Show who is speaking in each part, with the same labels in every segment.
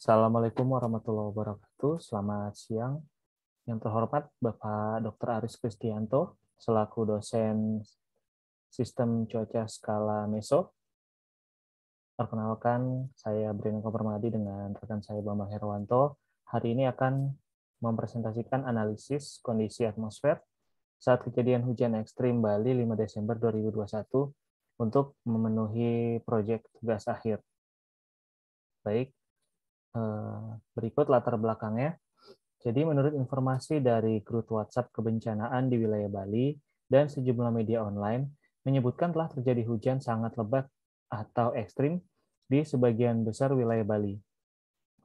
Speaker 1: Assalamualaikum warahmatullahi wabarakatuh. Selamat siang. Yang terhormat Bapak Dr. Aris Kristianto, selaku dosen Sistem Cuaca Skala Meso. Perkenalkan, saya Brino Permadi dengan rekan saya Bambang Herwanto. Hari ini akan mempresentasikan analisis kondisi atmosfer saat kejadian hujan ekstrim Bali 5 Desember 2021 untuk memenuhi proyek tugas akhir. Baik, berikut latar belakangnya. Jadi menurut informasi dari grup WhatsApp kebencanaan di wilayah Bali dan sejumlah media online menyebutkan telah terjadi hujan sangat lebat atau ekstrim di sebagian besar wilayah Bali.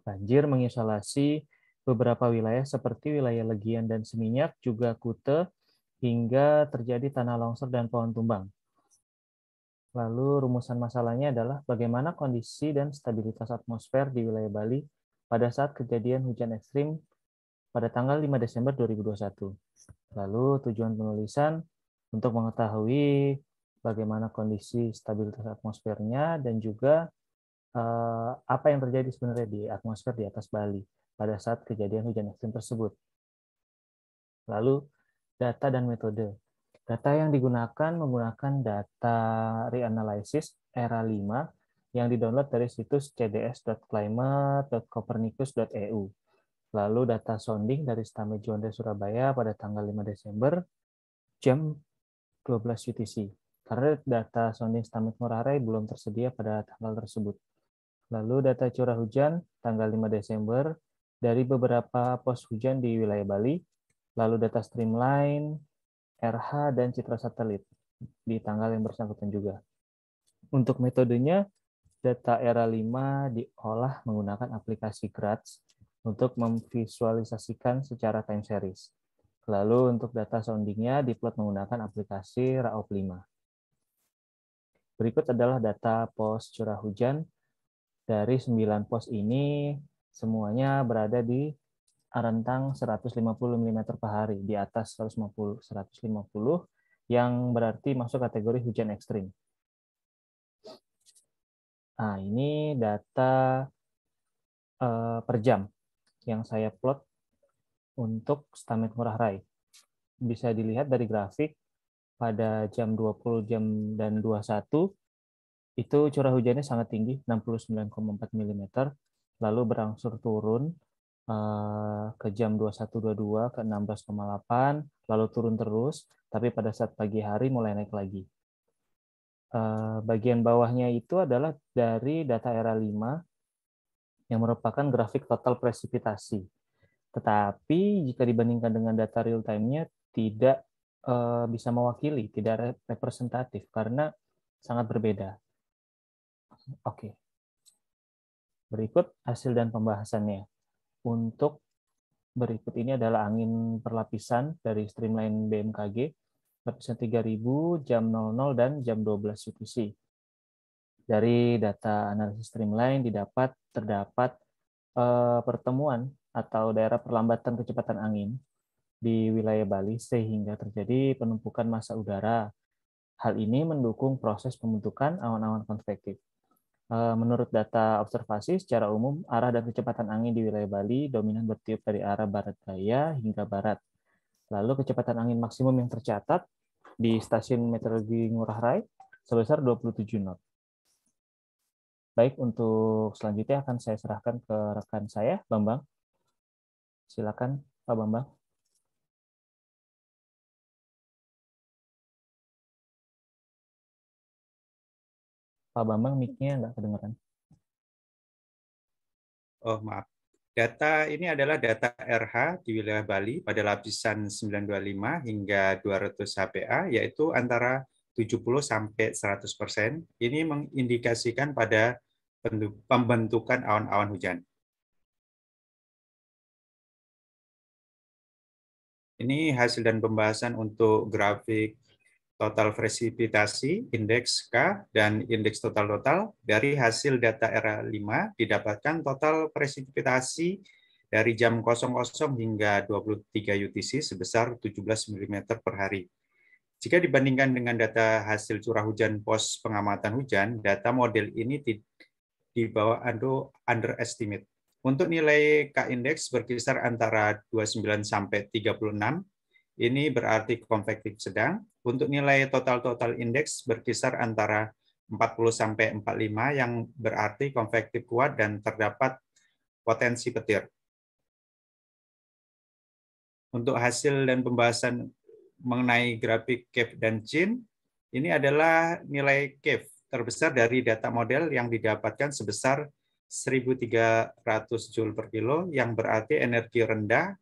Speaker 1: Banjir mengisolasi beberapa wilayah seperti wilayah Legian dan Seminyak, juga Kute, hingga terjadi tanah longsor dan pohon tumbang. Lalu rumusan masalahnya adalah bagaimana kondisi dan stabilitas atmosfer di wilayah Bali pada saat kejadian hujan ekstrim pada tanggal 5 Desember 2021. Lalu tujuan penulisan untuk mengetahui bagaimana kondisi stabilitas atmosfernya dan juga apa yang terjadi sebenarnya di atmosfer di atas Bali pada saat kejadian hujan ekstrim tersebut. Lalu data dan metode. Data yang digunakan menggunakan data reanalysis era 5 yang didownload dari situs cds.climate.copernicus.eu. Lalu data sounding dari Stamets Juanda Surabaya pada tanggal 5 Desember jam 12 UTC. Karena data sounding Stamets Ngurah Rai belum tersedia pada tanggal tersebut. Lalu data curah hujan tanggal 5 Desember dari beberapa pos hujan di wilayah Bali. Lalu data streamline, RH, dan citra satelit di tanggal yang bersangkutan juga. Untuk metodenya, data era 5 diolah menggunakan aplikasi GRADS untuk memvisualisasikan secara time series. Lalu untuk data soundingnya diplot menggunakan aplikasi RAOP 5. Berikut adalah data pos curah hujan. Dari 9 pos ini, semuanya berada di rentang 150 mm per hari, di atas 150, yang berarti masuk kategori hujan ekstrim. Nah, ini data per jam yang saya plot untuk Stamets Ngurah Rai. Bisa dilihat dari grafik pada jam 20 jam dan 21 itu curah hujannya sangat tinggi, 69,4 mm, lalu berangsur turun ke jam 21.22 ke 16,8, lalu turun terus, tapi pada saat pagi hari mulai naik lagi. Bagian bawahnya itu adalah dari data era 5 yang merupakan grafik total presipitasi. Tetapi jika dibandingkan dengan data real time-nya tidak bisa mewakili, tidak representatif karena sangat berbeda. Oke. Berikut hasil dan pembahasannya. Untuk berikut ini adalah angin perlapisan dari streamline BMKG, lapisan 3000, jam 00 dan jam 12 UTC. Dari data analisis streamline terdapat pertemuan atau daerah perlambatan kecepatan angin di wilayah Bali sehingga terjadi penumpukan massa udara. Hal ini mendukung proses pembentukan awan-awan konvektif. Menurut data observasi, secara umum arah dan kecepatan angin di wilayah Bali dominan bertiup dari arah barat daya hingga barat. Lalu kecepatan angin maksimum yang tercatat di stasiun meteorologi Ngurah Rai sebesar 27 knot. Baik, untuk selanjutnya akan saya serahkan ke rekan saya, Bambang. Silakan, Pak Bambang. Pak Bambang, mic-nya nggak kedengeran.
Speaker 2: Oh, maaf. Data ini adalah data RH di wilayah Bali pada lapisan 925 hingga 200 HPA, yaitu antara 70 sampai 100%. Ini mengindikasikan pada pembentukan awan-awan hujan. Ini hasil dan pembahasan untuk grafik total presipitasi, indeks K, dan indeks total-total. Dari hasil data era 5 didapatkan total presipitasi dari jam 00 hingga 23 UTC sebesar 17 mm per hari. Jika dibandingkan dengan data hasil curah hujan pos pengamatan hujan, data model ini di bawah underestimate. Untuk nilai K-index berkisar antara 29 sampai 36, ini berarti konvektif sedang. Untuk nilai total indeks berkisar antara 40 sampai 45 yang berarti konvektif kuat dan terdapat potensi petir. Untuk hasil dan pembahasan mengenai grafik KEF dan CHIN, ini adalah nilai KEF terbesar dari data model yang didapatkan sebesar 1.300 Joule per kilo, yang berarti energi rendah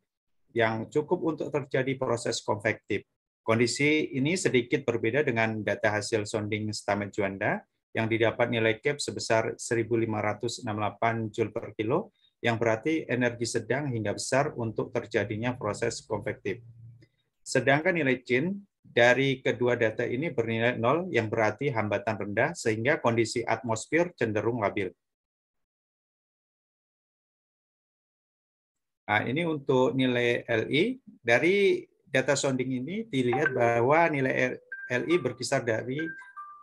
Speaker 2: yang cukup untuk terjadi proses konvektif. Kondisi ini sedikit berbeda dengan data hasil sounding Stamet Juanda yang didapat nilai KEF sebesar 1.568 Joule per kilo, yang berarti energi sedang hingga besar untuk terjadinya proses konvektif. Sedangkan nilai CHIN dari kedua data ini bernilai 0, yang berarti hambatan rendah, sehingga kondisi atmosfer cenderung labil. Nah, ini untuk nilai LI. Dari data sounding ini dilihat bahwa nilai LI berkisar dari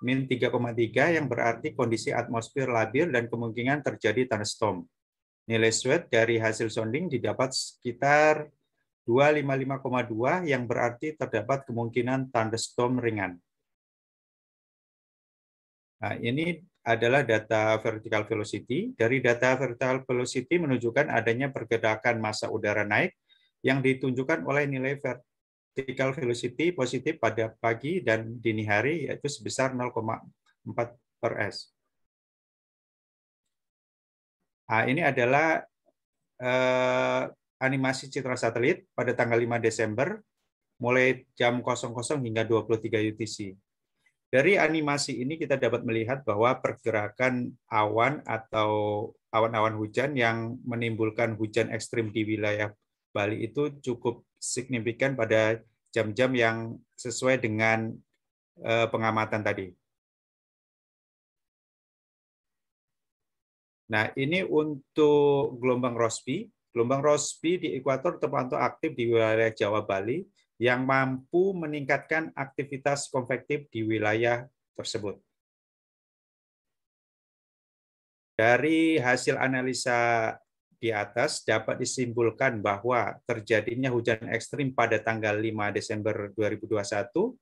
Speaker 2: min 3,3 yang berarti kondisi atmosfer labil dan kemungkinan terjadi thunderstorm. Nilai SWOT dari hasil sounding didapat sekitar 255,2 yang berarti terdapat kemungkinan thunderstorm ringan. Nah, ini adalah data vertical velocity. Dari data vertical velocity menunjukkan adanya pergerakan massa udara naik yang ditunjukkan oleh nilai vertical velocity positif pada pagi dan dini hari, yaitu sebesar 0,4 per S. Nah, ini adalah animasi citra satelit pada tanggal 5 Desember, mulai jam 00 hingga 23 UTC. Dari animasi ini kita dapat melihat bahwa pergerakan awan atau awan-awan hujan yang menimbulkan hujan ekstrim di wilayah Bali itu cukup signifikan pada jam-jam yang sesuai dengan pengamatan tadi. Nah, ini untuk gelombang Rossby. Gelombang Rossby di ekuator terpantau aktif di wilayah Jawa Bali, yang mampu meningkatkan aktivitas konvektif di wilayah tersebut. Dari hasil analisa di atas dapat disimpulkan bahwa terjadinya hujan ekstrim pada tanggal 5 Desember 2021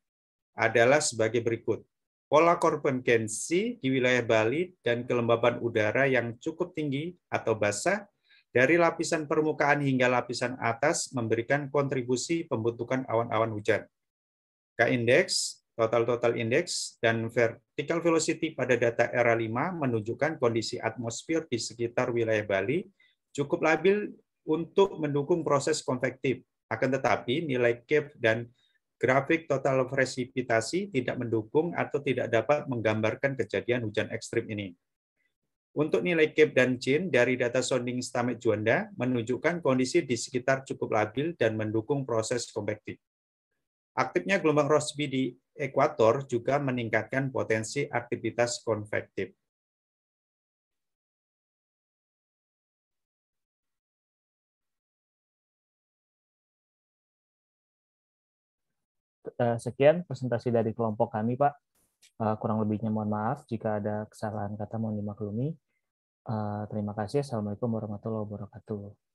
Speaker 2: adalah sebagai berikut. Pola konvergensi di wilayah Bali dan kelembaban udara yang cukup tinggi atau basah dari lapisan permukaan hingga lapisan atas memberikan kontribusi pembentukan awan-awan hujan. K-index, total index, dan vertical velocity pada data era 5 menunjukkan kondisi atmosfer di sekitar wilayah Bali cukup labil untuk mendukung proses konvektif. Akan tetapi nilai KEF dan grafik total presipitasi tidak mendukung atau tidak dapat menggambarkan kejadian hujan ekstrim ini. Untuk nilai KEF dan CHIN dari data sounding Stamet Juanda menunjukkan kondisi di sekitar cukup labil dan mendukung proses konvektif. Aktifnya gelombang Rossby di ekuator juga meningkatkan potensi aktivitas konvektif.
Speaker 1: Sekian presentasi dari kelompok kami, Pak. Kurang lebihnya mohon maaf jika ada kesalahan kata, mohon dimaklumi. Terima kasih. Assalamualaikum warahmatullahi wabarakatuh.